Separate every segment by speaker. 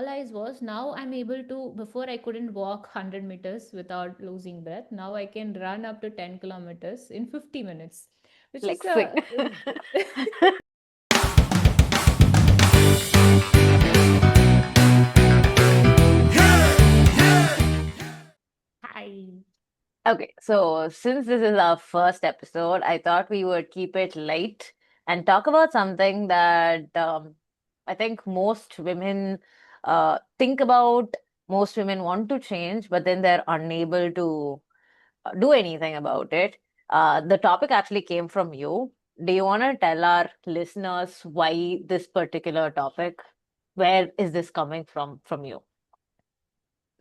Speaker 1: realized was now I'm able to, before I couldn't walk 100 meters without losing breath. Now I can run up to 10 kilometers in 50 minutes, which is
Speaker 2: Like sing.
Speaker 1: a hi.
Speaker 2: Okay, so since this is our first episode, I thought we would keep it light and talk about something that I think most women think about, most women want to change, but then they're unable to do anything about it. The topic actually came from you. Do you want to tell our listeners why this particular topic? Where is this coming from you?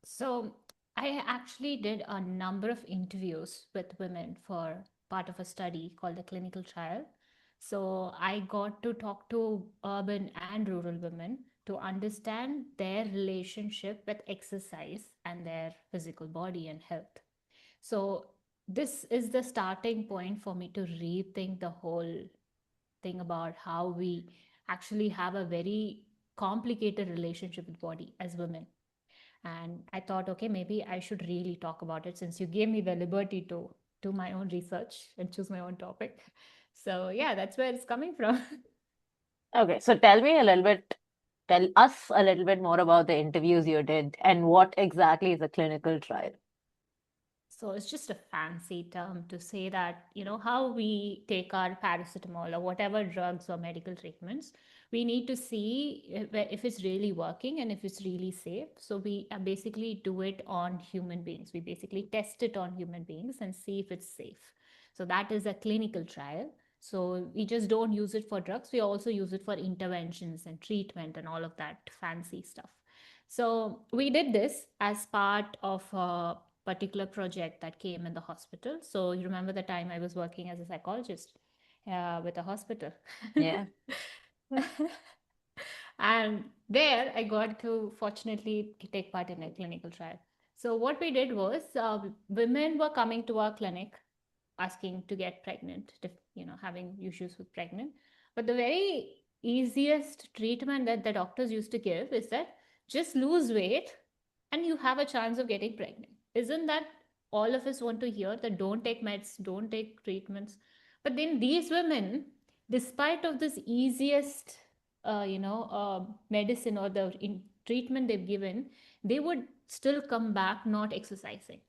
Speaker 1: So I actually did a number of interviews with women for part of a study called the clinical trial. So I got to talk to urban and rural women to understand their relationship with exercise and their physical body and health. So this is the starting point for me to rethink the whole thing about how we actually have a very complicated relationship with body as women. And I thought, okay, maybe I should really talk about it since you gave me the liberty to do my own research and choose my own topic. So yeah, that's where it's coming from.
Speaker 2: Okay, so tell me a little bit, tell us a little bit more about the interviews you did and what exactly is a clinical trial.
Speaker 1: So it's just a fancy term to say that, how we take our paracetamol or whatever drugs or medical treatments, we need to see if it's really working and if it's really safe. So we basically do it on human beings. We basically test it on human beings and see if it's safe. So that is a clinical trial. So we just don't use it for drugs. We also use it for interventions and treatment and all of that fancy stuff. So we did this as part of a particular project that came in the hospital. So you remember the time I was working as a psychologist with a hospital.
Speaker 2: Yeah.
Speaker 1: And there I got to fortunately take part in a clinical trial. So what we did was women were coming to our clinic asking to get pregnant, having issues with pregnant. But the very easiest treatment that the doctors used to give is that just lose weight and you have a chance of getting pregnant. Isn't that all of us want to hear? That don't take meds, don't take treatments. But then these women, despite of this easiest, medicine or the treatment they've given, they would still come back not exercising.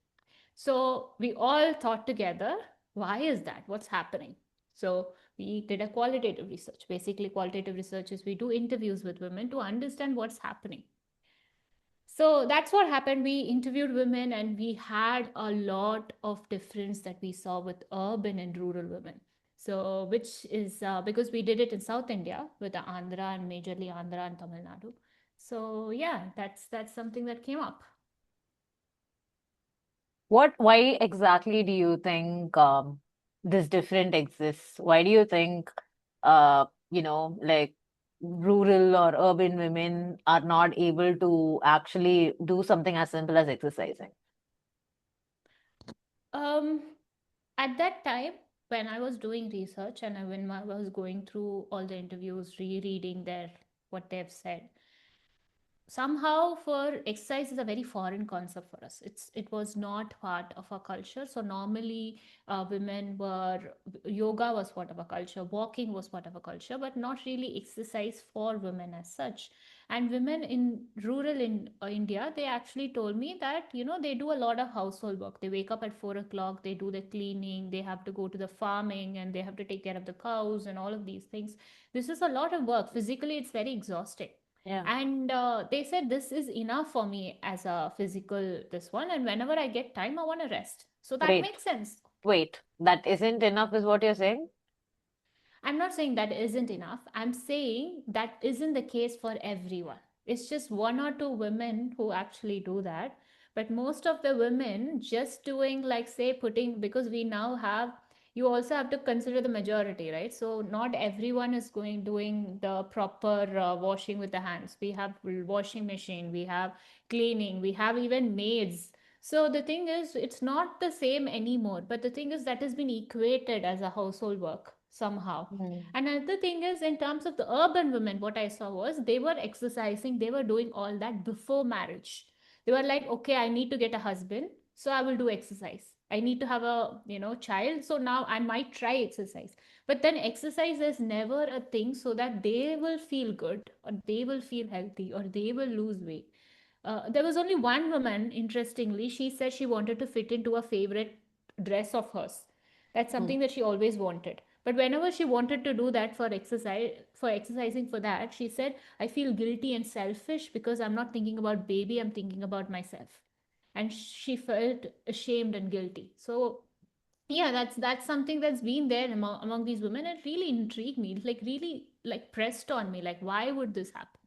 Speaker 1: So we all thought together, why is that? What's happening? So we did a qualitative research. Basically, qualitative research is we do interviews with women to understand what's happening. So that's what happened. We interviewed women and we had a lot of difference that we saw with urban and rural women. So, which is because we did it in South India with the Andhra and majorly Andhra and Tamil Nadu. So yeah, that's something that came up.
Speaker 2: Why exactly do you think this different exists? Why do you think, like rural or urban women are not able to actually do something as simple as exercising?
Speaker 1: Um, at that time, when I was doing research and when I was going through all the interviews, rereading their what they've said, somehow for exercise is a very foreign concept for us. It was not part of our culture. So normally women were, yoga was part of a culture, walking was part of a culture, but not really exercise for women as such. And women in rural in India, they actually told me that they do a lot of household work. They wake up at 4 o'clock, they do the cleaning, they have to go to the farming, and they have to take care of the cows and all of these things. This is a lot of work. Physically, it's very exhausting.
Speaker 2: Yeah.
Speaker 1: And they said this is enough for me as a physical this one, and whenever I get time I want to rest. So that
Speaker 2: Wait,
Speaker 1: makes sense.
Speaker 2: wait, that isn't enough, is what you're saying?
Speaker 1: I'm not saying that isn't enough. I'm saying that isn't the case for everyone. It's just one or two women who actually do that. But most of the women just doing, like, say, putting, because we now have, you also have to consider the majority, right? So not everyone is going doing the proper washing with the hands. We have washing machine, we have cleaning, we have even maids. So the thing is, it's not the same anymore. But the thing is, that has been equated as a household work. somehow.
Speaker 2: Mm.
Speaker 1: Another thing is, in terms of the urban women, what I saw was they were exercising, they were doing all that before marriage. They were like, okay, I need to get a husband, so I will do exercise. I need to have a, child, so now I might try exercise. But then exercise is never a thing so that they will feel good or they will feel healthy or they will lose weight. There was only one woman, interestingly, she said she wanted to fit into a favorite dress of hers. That's
Speaker 2: Mm.
Speaker 1: something that she always wanted. But whenever she wanted to do that for exercising for that, she said, I feel guilty and selfish because I'm not thinking about baby, I'm thinking about myself. And she felt ashamed and guilty. So yeah, that's something that's been there among these women. It really intrigued me. It like really like pressed on me. Like, why would this happen?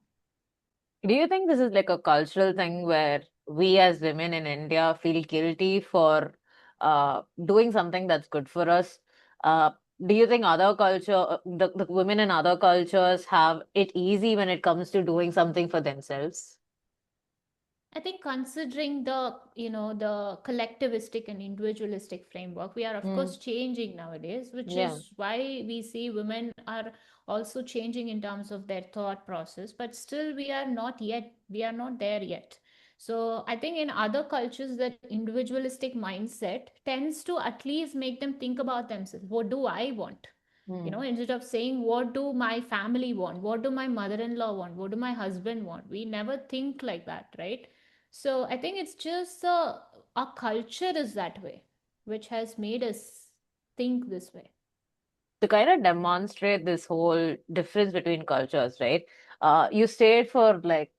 Speaker 2: Do you think this is like a cultural thing where we as women in India feel guilty for doing something that's good for us? Uh, do you think other the women in other cultures have it easy when it comes to doing something for themselves?
Speaker 1: I think considering the collectivistic and individualistic framework, we are of
Speaker 2: Mm,
Speaker 1: course changing nowadays, which
Speaker 2: yeah.
Speaker 1: is why we see women are also changing in terms of their thought process, but still we are not there yet. So I think in other cultures that individualistic mindset tends to at least make them think about themselves. What do I want?
Speaker 2: Mm.
Speaker 1: Instead of saying, what do my family want? What do my mother-in-law want? What do my husband want? We never think like that, right? So I think it's just our culture is that way, which has made us think this way.
Speaker 2: To kind of demonstrate this whole difference between cultures, right? You stayed for like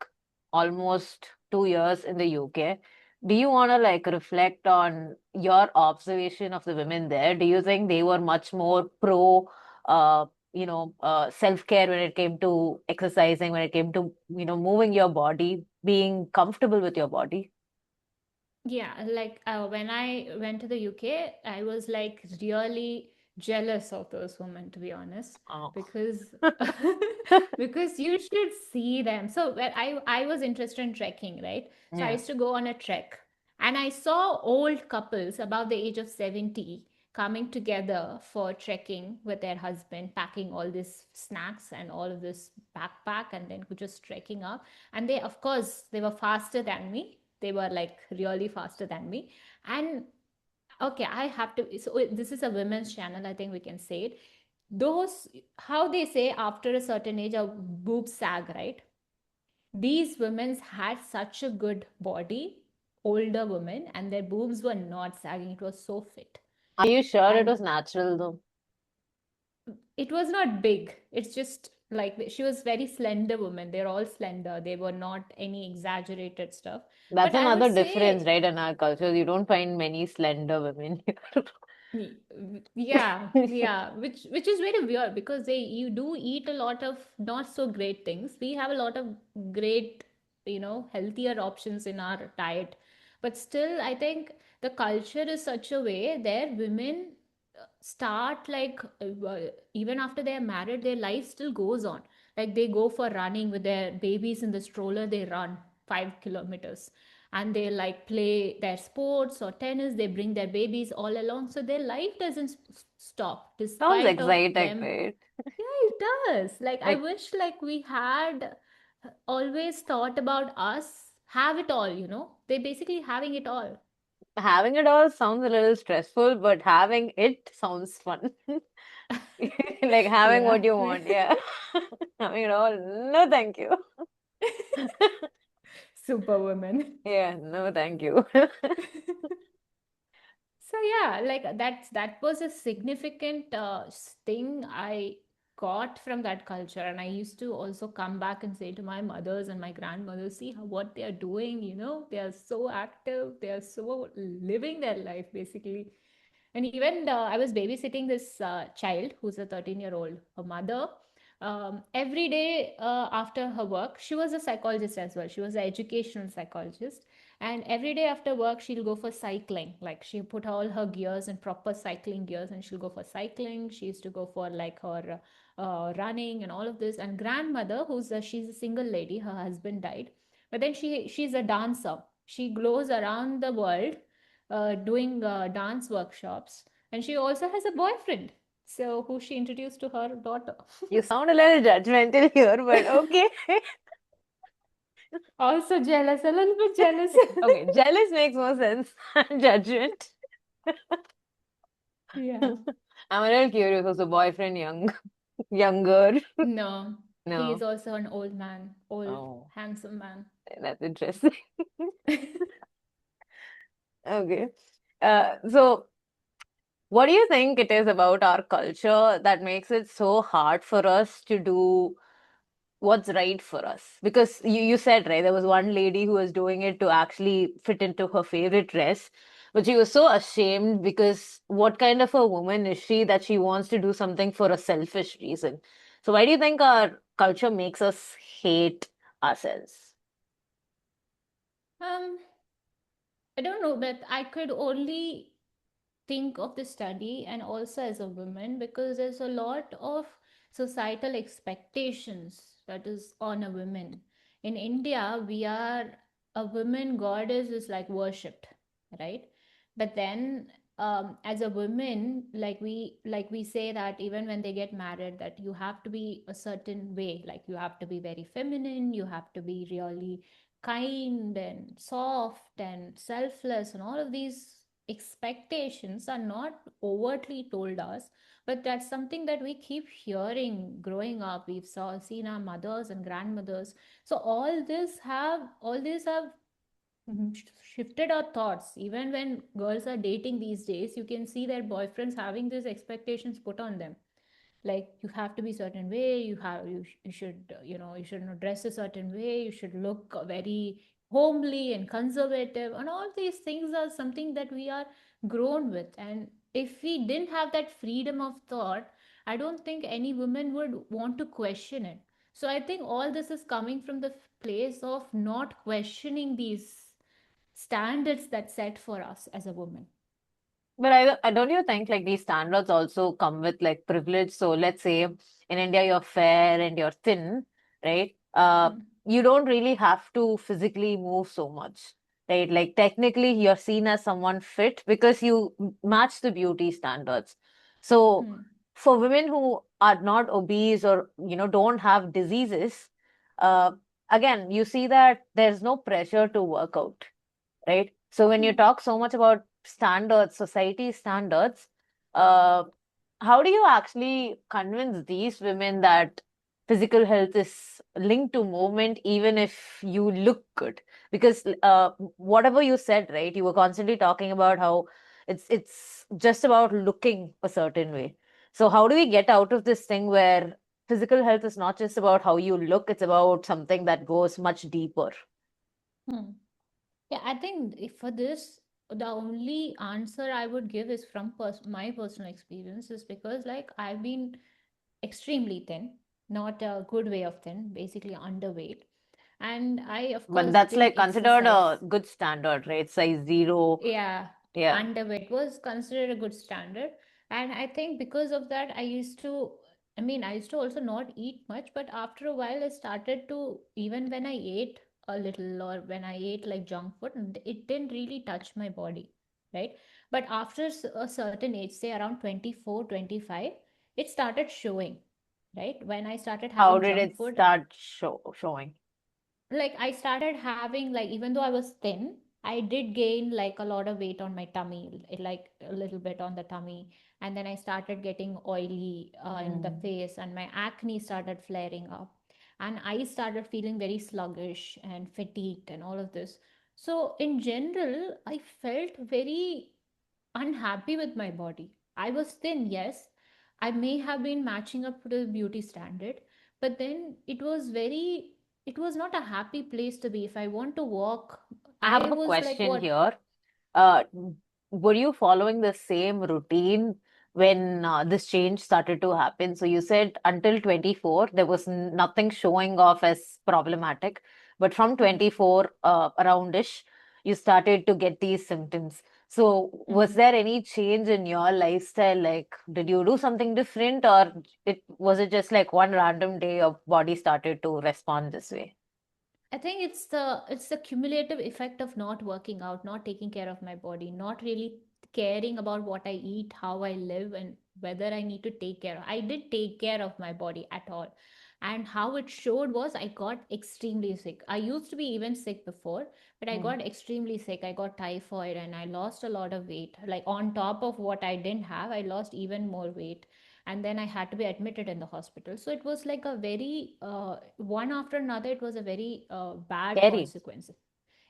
Speaker 2: almost 2 years in the UK. Do you want to like reflect on your observation of the women there? Do you think they were much more pro, self-care when it came to exercising, when it came to, moving your body, being comfortable with your body?
Speaker 1: Yeah, like when I went to the UK, I was like really jealous of those women, to be honest,
Speaker 2: Oh.
Speaker 1: because because you should see them. So when I was interested in trekking, right? So I
Speaker 2: Yeah.
Speaker 1: used to go on a trek, and I saw old couples above the age of 70 coming together for trekking with their husband, packing all these snacks and all of this backpack, and then just trekking up. And they, of course, they were faster than me. They were like really faster than me. And okay, I have to, so this is a women's channel, I think we can say it. Those, how they say after a certain age a boobs sag, right? These women had such a good body, older women, and their boobs were not sagging. It was so fit.
Speaker 2: Are you sure it
Speaker 1: And
Speaker 2: was natural though?
Speaker 1: it was not big. It's just like she was very slender woman. They're all slender. They were not any exaggerated stuff.
Speaker 2: That's
Speaker 1: But I would
Speaker 2: another difference,
Speaker 1: say
Speaker 2: right, in our culture. You don't find many slender women here.
Speaker 1: yeah, yeah, which is very weird because they you do eat a lot of not so great things. We have a lot of great, healthier options in our diet, but still, I think the culture is such a way there women start like even after they are married, their life still goes on. Like they go for running with their babies in the stroller, they run 5 kilometers, and they like play their sports or tennis, they bring their babies all along, so their life doesn't stop
Speaker 2: Sounds
Speaker 1: despite of
Speaker 2: exciting,
Speaker 1: them.
Speaker 2: right?
Speaker 1: Yeah, it does. Like I
Speaker 2: Like
Speaker 1: wish like we had always thought about us have it all, they basically having it all.
Speaker 2: having it all sounds a little stressful, but having it sounds fun. Like having
Speaker 1: Yeah.
Speaker 2: what you want, yeah. Having it all, no, thank you.
Speaker 1: Superwoman.
Speaker 2: Yeah, no, thank you.
Speaker 1: So yeah, like that was a significant thing I got from that culture, and I used to also come back and say to my mothers and my grandmothers, see what they are doing. They are so active, they are so living their life basically. And even I was babysitting this child who's a 13-year-old. Her mother, every day after her work, she was a psychologist as well. She was an educational psychologist. And every day after work, she'll go for cycling. Like she put all her gears and proper cycling gears, and she'll go for cycling. She used to go for like her running and all of this. And grandmother, she's a single lady, her husband died, but then she's a dancer. She goes around the world doing dance workshops, and she also has a boyfriend. So who she introduced to her daughter.
Speaker 2: You sound a little judgmental here, but okay.
Speaker 1: Also jealous, a little bit jealous.
Speaker 2: Okay, jealous makes more sense than judgment.
Speaker 1: Yeah.
Speaker 2: I'm a little curious. Was the boyfriend younger?
Speaker 1: No, he is
Speaker 2: No.
Speaker 1: also an old man, old,
Speaker 2: Oh,
Speaker 1: handsome man.
Speaker 2: that's interesting. Okay. So what do you think it is about our culture that makes it so hard for us to do what's right for us? Because you said, right, there was one lady who was doing it to actually fit into her favorite dress, but she was so ashamed because what kind of a woman is she that she wants to do something for a selfish reason? So why do you think our culture makes us hate ourselves?
Speaker 1: Um, I don't know, but I could only think of the study and also as a woman because there's a lot of societal expectations that is on a woman. In India, we are a woman goddess is like worshipped, right? But then as a woman, like we say that even when they get married, that you have to be a certain way, like you have to be very feminine, you have to be really kind and soft and selfless, and all of these expectations are not overtly told us, but that's something that we keep hearing growing up. We've seen our mothers and grandmothers. So all these have shifted our thoughts. Even when girls are dating these days, you can see their boyfriends having these expectations put on them, like you have to be certain way, you should you should not dress a certain way, you should look very homely and conservative, and all these things are something that we are grown with. And if we didn't have that freedom of thought, I don't think any woman would want to question it. So I think all this is coming from the place of not questioning these standards that set for us as a woman.
Speaker 2: But I don't you think like these standards also come with like privilege? So let's say in India you're fair and you're thin, right?
Speaker 1: Hmm.
Speaker 2: You don't really have to physically move so much, right? Like technically you're seen as someone fit because you match the beauty standards. So
Speaker 1: Hmm.
Speaker 2: for women who are not obese or don't have diseases, uh, again you see that there's no pressure to work out, right? So when you
Speaker 1: Hmm.
Speaker 2: talk so much about standards, society standards, uh, how do you actually convince these women that physical health is linked to movement, even if you look good? Because whatever you said, right, you were constantly talking about how it's just about looking a certain way. So how do we get out of this thing where physical health is not just about how you look, it's about something that goes much deeper?
Speaker 1: Hmm. Yeah, I think for this, the only answer I would give is from my personal experience, is because like I've been extremely thin, not a good way of thin, basically underweight. And I, of
Speaker 2: But
Speaker 1: course,
Speaker 2: that's
Speaker 1: didn't
Speaker 2: like considered
Speaker 1: exercise.
Speaker 2: a good standard, right? Size zero.
Speaker 1: Yeah,
Speaker 2: Yeah.
Speaker 1: underweight was considered a good standard. And I think because of that, I used to also not eat much, but after a while, I started to, even when I ate a little or when I ate like junk food, it didn't really touch my body, right? But after a certain age, say around 24, 25, it started showing, right? When I started
Speaker 2: How
Speaker 1: having
Speaker 2: did
Speaker 1: junk
Speaker 2: it
Speaker 1: food,
Speaker 2: start showing?
Speaker 1: like I started having, like, even though I was thin, I did gain like a lot of weight on my tummy, like a little bit on the tummy. And then I started getting oily in the
Speaker 2: Mm.
Speaker 1: face, and my acne started flaring up, and I started feeling very sluggish and fatigued and all of this. So in general, I felt very unhappy with my body. I was thin, yes. I may have been matching up to the beauty standard, but then it was not a happy place to be. If I want to walk,
Speaker 2: I have
Speaker 1: I
Speaker 2: a
Speaker 1: was like,
Speaker 2: question
Speaker 1: what?
Speaker 2: here. Uh, were you following the same routine when this change started to happen? So you said until 24, there was nothing showing off as problematic. But from
Speaker 1: Hmm,
Speaker 2: 24 aroundish, you started to get these symptoms. So was
Speaker 1: hmm.
Speaker 2: there any change in your lifestyle? Like, did you do something different, or it was it just like one random day your body started to respond this way?
Speaker 1: I think it's the cumulative effect of not working out, not taking care of my body, not really caring about what I eat, how I live, and whether I need to take care. I did take care of my body at all. And how it showed was I got extremely sick. I used to be even sick before, but I
Speaker 2: Mm.
Speaker 1: got extremely sick. I got typhoid and I lost a lot of weight. Like on top of what I didn't have, I lost even more weight. And then I had to be admitted in the hospital. So it was like a very, one after another, it was a very bad
Speaker 2: Scary.
Speaker 1: consequence.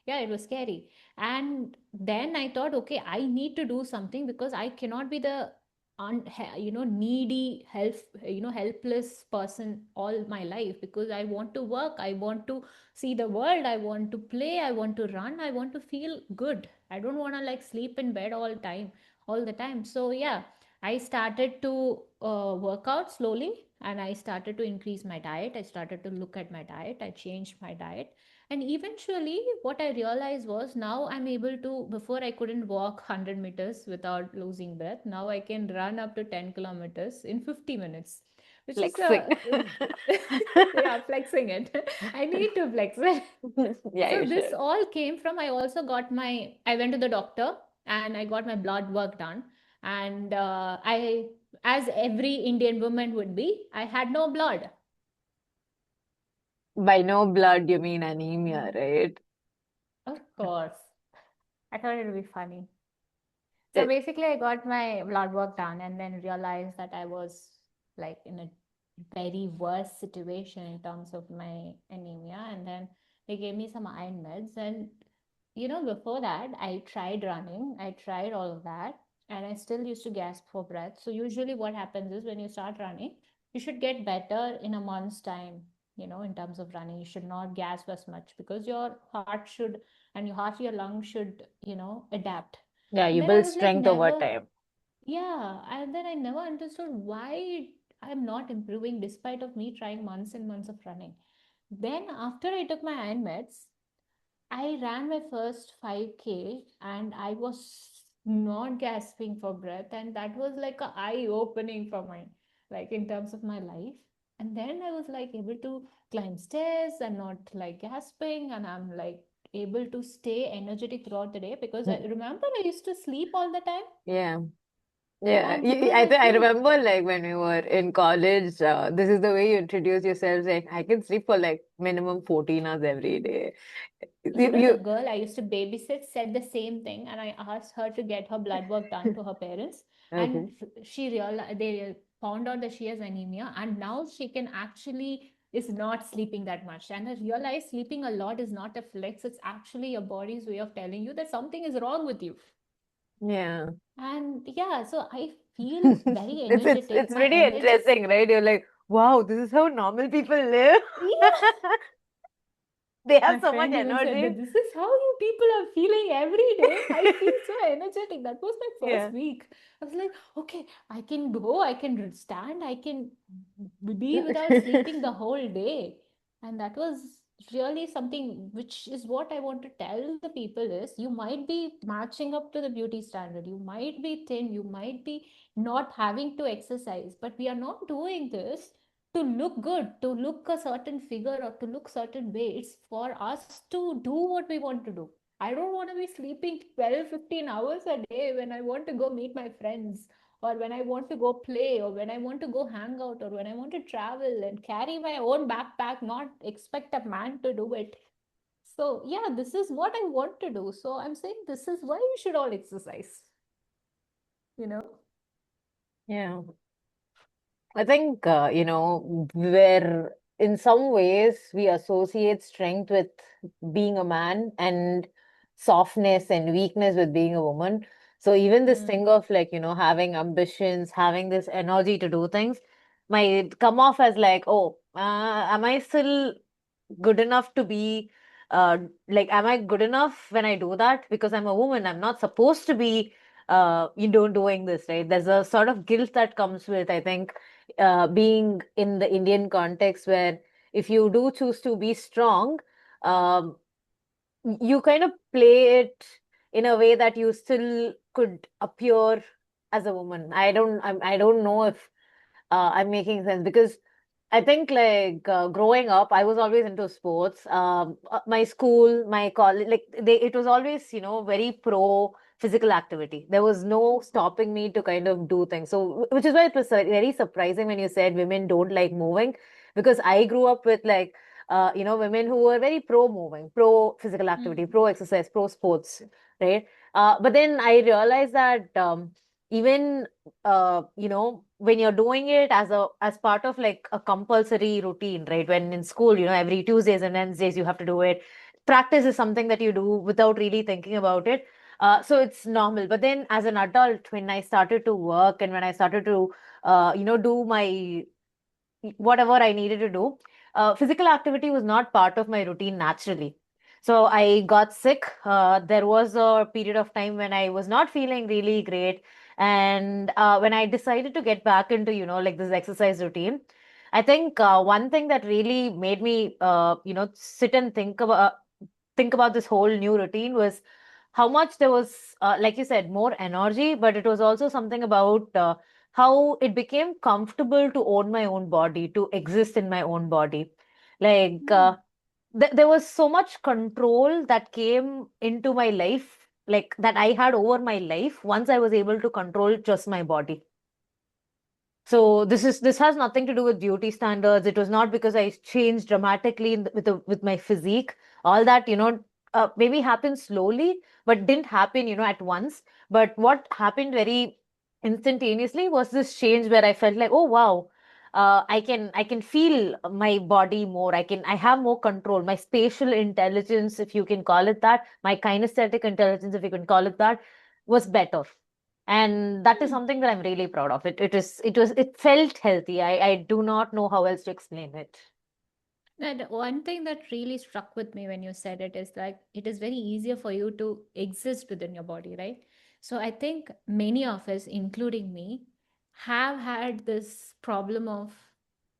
Speaker 1: Yeah, it was scary. And then I thought, okay, I need to do something because I cannot be the needy help, helpless person all my life, because I want to work, I want to see the world, I want to play, I want to run, I want to feel good. I don't want to like sleep in bed all the time. So yeah, I started to work out slowly, and I started to increase my diet. I started to look at my diet. I changed my diet, and eventually, what I realized was now I'm able to, before I couldn't walk 100 meters without losing breath. Now I can run up to 10 kilometers in 50 minutes, which is
Speaker 2: Flexing.
Speaker 1: yeah, flexing it. I need to flex it.
Speaker 2: Yeah,
Speaker 1: So
Speaker 2: you
Speaker 1: this
Speaker 2: should.
Speaker 1: all came from, I went to the doctor and I got my blood work done. And as every Indian woman would be, I had no blood.
Speaker 2: By no blood, you mean anemia, right?
Speaker 1: Of course. I thought it would be funny. So
Speaker 2: It,
Speaker 1: basically, I got my blood work done and then realized that I was like in a very worse situation in terms of my anemia. And then they gave me some iron meds. And, before that, I tried running, I tried all of that, and I still used to gasp for breath. So usually, what happens is when you start running, you should get better in a month's time. In terms of running, you should not gasp as much because your heart should, and your lungs should, adapt.
Speaker 2: yeah,
Speaker 1: And
Speaker 2: you
Speaker 1: then I
Speaker 2: build
Speaker 1: was like,
Speaker 2: strength over
Speaker 1: never,
Speaker 2: time.
Speaker 1: yeah. And then I never understood why I'm not improving despite of me trying months and months of running. Then after I took my iron meds, I ran my first 5K and I was not gasping for breath. And that was like a eye opening for my, like in terms of my life. And then I was like able to climb stairs and not like gasping. And I'm like able to stay energetic throughout the day, because I
Speaker 2: Mm.
Speaker 1: remember I used to sleep all the time.
Speaker 2: Yeah. Yeah,
Speaker 1: And then
Speaker 2: I
Speaker 1: I
Speaker 2: think I
Speaker 1: feel,
Speaker 2: remember like when we were in college, this is the way you introduce yourself. Like I can sleep for like minimum 14 hours every day.
Speaker 1: the
Speaker 2: You
Speaker 1: girl I used to babysit said the same thing, and I asked her to get her blood work done to her parents, and
Speaker 2: okay.
Speaker 1: she realized they found out that she has anemia, and now she can actually is not sleeping that much. And I realized sleeping a lot is not a flex; it's actually your body's way of telling you that something is wrong with you.
Speaker 2: Yeah.
Speaker 1: And yeah, so I feel very energetic.
Speaker 2: It's
Speaker 1: My
Speaker 2: pretty
Speaker 1: energy,
Speaker 2: interesting, right? You're like, wow, this is how normal people live.
Speaker 1: yeah.
Speaker 2: They have
Speaker 1: My
Speaker 2: so much
Speaker 1: friend even said
Speaker 2: energy.
Speaker 1: that this is how you people are feeling every day. I feel so energetic. That was my
Speaker 2: Yeah.
Speaker 1: first week. I was like, okay, I can go, I can stand, I can be without sleeping the whole day. And that was really something which is what I want to tell the people is you might be matching up to the beauty standard. You might be thin, you might be not having to exercise, but we are not doing this to look good, to look a certain figure or to look certain way. It's for us to do what we want to do. I don't want to be sleeping 12, 15 hours a day when I want to go meet my friends, or when I want to go play, or when I want to go hang out, or when I want to travel and carry my own backpack, not expect a man to do it. So yeah, this is what I want to do. So I'm saying this is why you should all exercise, you know?
Speaker 2: Yeah. I think, where in some ways we associate strength with being a man and softness and weakness with being a woman. So even this
Speaker 1: Hmm.
Speaker 2: thing of like, having ambitions, having this energy to do things might come off as like, oh, am I still good enough to be like am I good enough when I do that because I'm a woman? I'm not supposed to be doing this, right? There's a sort of guilt that comes with, I think, being in the Indian context where if you do choose to be strong, um, you kind of play it in a way that you still could appear as a woman. I don't know if I'm making sense because I think like growing up, I was always into sports. My school, my college, like it was always very pro physical activity. There was no stopping me to kind of do things. So, which is why it was very surprising when you said women don't like moving, because I grew up with like, women who were very pro moving, pro physical activity,
Speaker 1: Hmm.
Speaker 2: pro exercise, pro sports, right? But then I realized that even when you're doing it as part of like a compulsory routine, right? When in school, every Tuesdays and Wednesdays you have to do it. Practice is something that you do without really thinking about it. So it's normal. But then as an adult, when I started to work and when I started to do my whatever I needed to do. Physical activity was not part of my routine naturally. So I got sick. There was a period of time when I was not feeling really great. And when I decided to get back into, like this exercise routine, I think one thing that really made me, sit and think about this whole new routine was how much there was, like you said, more energy, but it was also something about how it became comfortable to own my own body, to exist in my own body. Like,
Speaker 1: Hmm.
Speaker 2: there was so much control that came into my life, like that I had over my life once I was able to control just my body. So this has nothing to do with beauty standards. It was not because I changed dramatically with my physique. All that, maybe happened slowly, but didn't happen, at once. But what happened very instantaneously was this change where I felt like, oh wow, I can feel my body more. I have more control. My spatial intelligence, if you can call it that, my kinesthetic intelligence, if you can call it that, was better, and that is
Speaker 1: Hmm.
Speaker 2: something that I'm really proud of. It felt healthy. I do not know how else to explain it.
Speaker 1: And one thing that really struck with me when you said it is like it is very easier for you to exist within your body, right? So I think many of us, including me, have had this problem of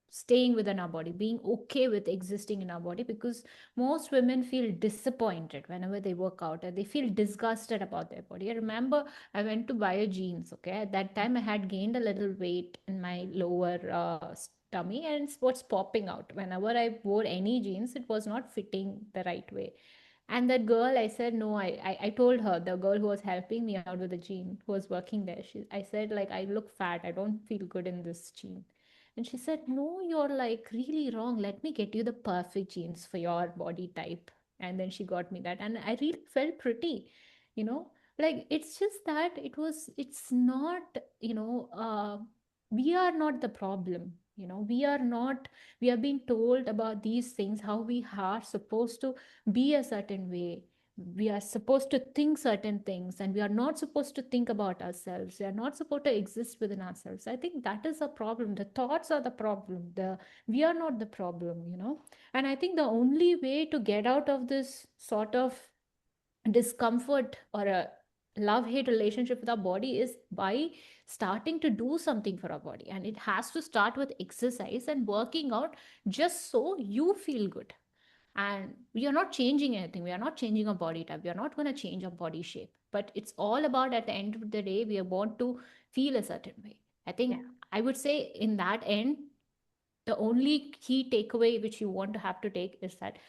Speaker 1: staying within our body, being okay with existing in our body, because most women feel disappointed whenever they work out and they feel disgusted about their body. I remember I went to buy a jeans, okay? At that time, I had gained a little weight in my lower tummy and it was popping out. Whenever I wore any jeans, it was not fitting the right way. And that girl, I said, no, I told her, the girl who was helping me out with the jean, who was working there, I said, like, I look fat. I don't feel good in this jean. And she said, no, you're like really wrong. Let me get you the perfect jeans for your body type. And then she got me that. And I really felt pretty, you know, like it's just that it's not, we are not the problem. We are not, we are being told about these things, how we are supposed to be a certain way. We are supposed to think certain things and we are not supposed to think about ourselves. We are not supposed to exist within ourselves. I think that is a problem. The thoughts are the problem. We are not the problem. And I think the only way to get out of this sort of discomfort or a love hate relationship with our body is by starting to do something for our body, and it has to start with exercise and working out, just so you feel good. And we are not changing anything, we are not changing our body type, we are not going to change our body shape, but it's all about, at the end of the day, we want to feel a certain way. I
Speaker 2: Yeah.
Speaker 1: think I would say in that end, the only key takeaway which you want to have to take is that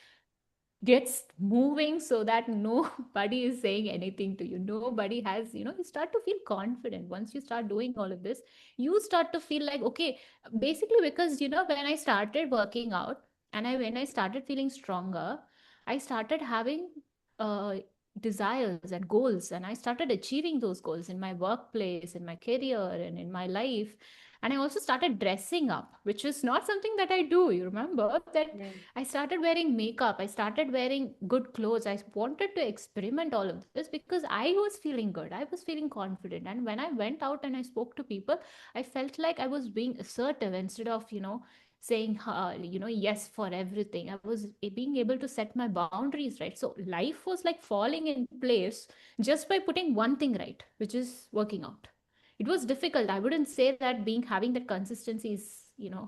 Speaker 1: gets moving, so that nobody is saying anything to you, nobody has, you start to feel confident once you start doing all of this. You start to feel like, okay, basically, because when I started working out and when I started feeling stronger, I started having uh, desires and goals, and I started achieving those goals in my workplace, in my career, and in my life. And I also started dressing up, which is not something that I do. You remember that
Speaker 2: Mm.
Speaker 1: I started wearing makeup. I started wearing good clothes. I wanted to experiment all of this because I was feeling good. I was feeling confident. And when I went out and I spoke to people, I felt like I was being assertive instead of, saying, yes for everything. I was being able to set my boundaries right. So life was like falling in place just by putting one thing right, which is working out. It was difficult. I wouldn't say that being having that consistency is,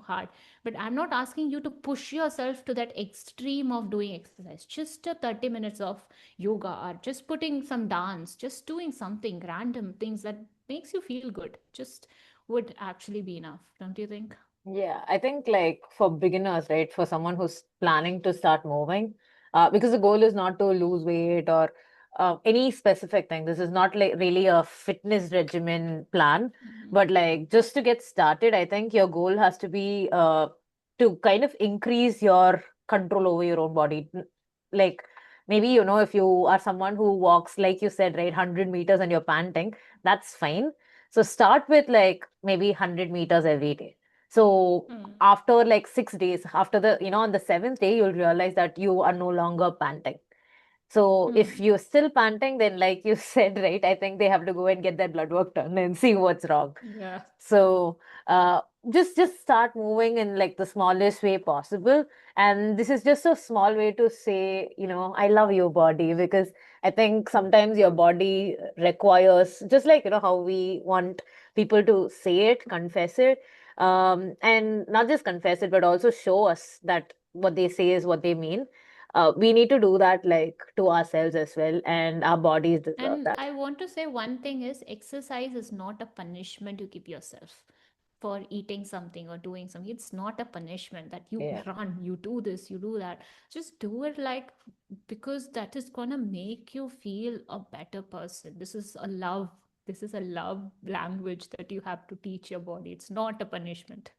Speaker 1: hard, but I'm not asking you to push yourself to that extreme of doing exercise. Just a 30 minutes of yoga, or just putting some dance, just doing something random things that makes you feel good, just would actually be enough, don't you think?
Speaker 2: Yeah, I think like for beginners, right, for someone who's planning to start moving, because the goal is not to lose weight or any specific thing. This is not like really a fitness regimen plan,
Speaker 1: Mhm.
Speaker 2: but like just to get started, I think your goal has to be to kind of increase your control over your own body. Like maybe, if you are someone who walks, like you said, right, 100 meters and you're panting, that's fine. So start with like maybe 100 meters every day. So
Speaker 1: Mm.
Speaker 2: after like 6 days, after on the seventh day, you'll realize that you are no longer panting. So if
Speaker 1: Mm.
Speaker 2: you're still panting, then like you said, right, I think they have to go and get their blood work done and see what's wrong.
Speaker 1: Yeah.
Speaker 2: So uh, just start moving in like the smallest way possible. And this is just a small way to say, I love your body, because I think sometimes your body requires, just like, how we want people to say it, confess it, and not just confess it, but also show us that what they say is what they mean. We need to do that like to ourselves as well, and our bodies deserve
Speaker 1: And
Speaker 2: that.
Speaker 1: I want to say one thing is exercise is not a punishment you give yourself for eating something or doing something. It's not a punishment that you
Speaker 2: Yeah.
Speaker 1: run, you do this, you do that. Just do it like because that is gonna make you feel a better person. This is a love. This is a love language that you have to teach your body. It's not a punishment.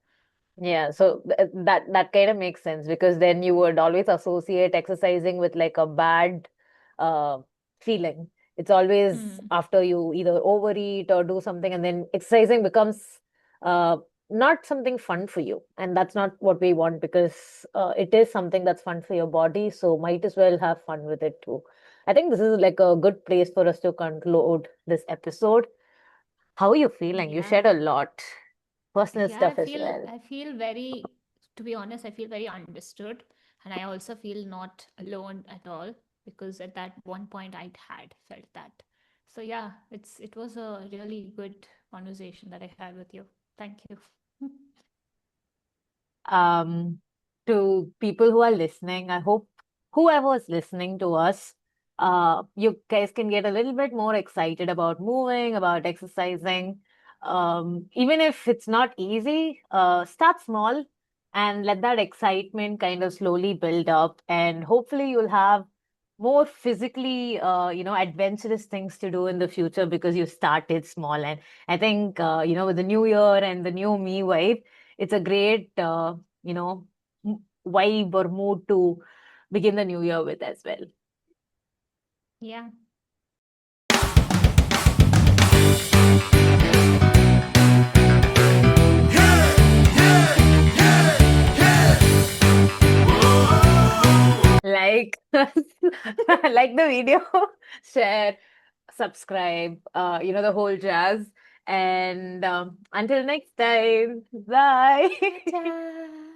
Speaker 2: Yeah, so that kind of makes sense, because then you would always associate exercising with like a bad uh feeling. It's always
Speaker 1: Hmm.
Speaker 2: after you either overeat or do something, and then exercising becomes uh not something fun for you. And that's not what we want, because it is something that's fun for your body, so might as well have fun with it too. I think this is like a good place for us to conclude this episode. How are you feeling? You
Speaker 1: Yeah.
Speaker 2: shared a lot, personal
Speaker 1: Yeah, I
Speaker 2: stuff as
Speaker 1: feel
Speaker 2: well.
Speaker 1: I feel very, to be honest, I feel very understood, and I also feel not alone at all because at that one point I had felt that. So yeah, it was a really good conversation that I had with you. Thank you.
Speaker 2: um, to people who are listening. I hope whoever is listening to us, you guys can get a little bit more excited about moving, about exercising. Even if it's not easy, start small and let that excitement kind of slowly build up. And hopefully, you'll have more physically, adventurous things to do in the future because you started small. And I think, with the new year and the new me vibe, it's a great you know, vibe or mood to begin the new year with as well.
Speaker 1: Yeah.
Speaker 2: Like, like the video, share, subscribe, the whole jazz. And until next time, bye.
Speaker 1: Ta-ta.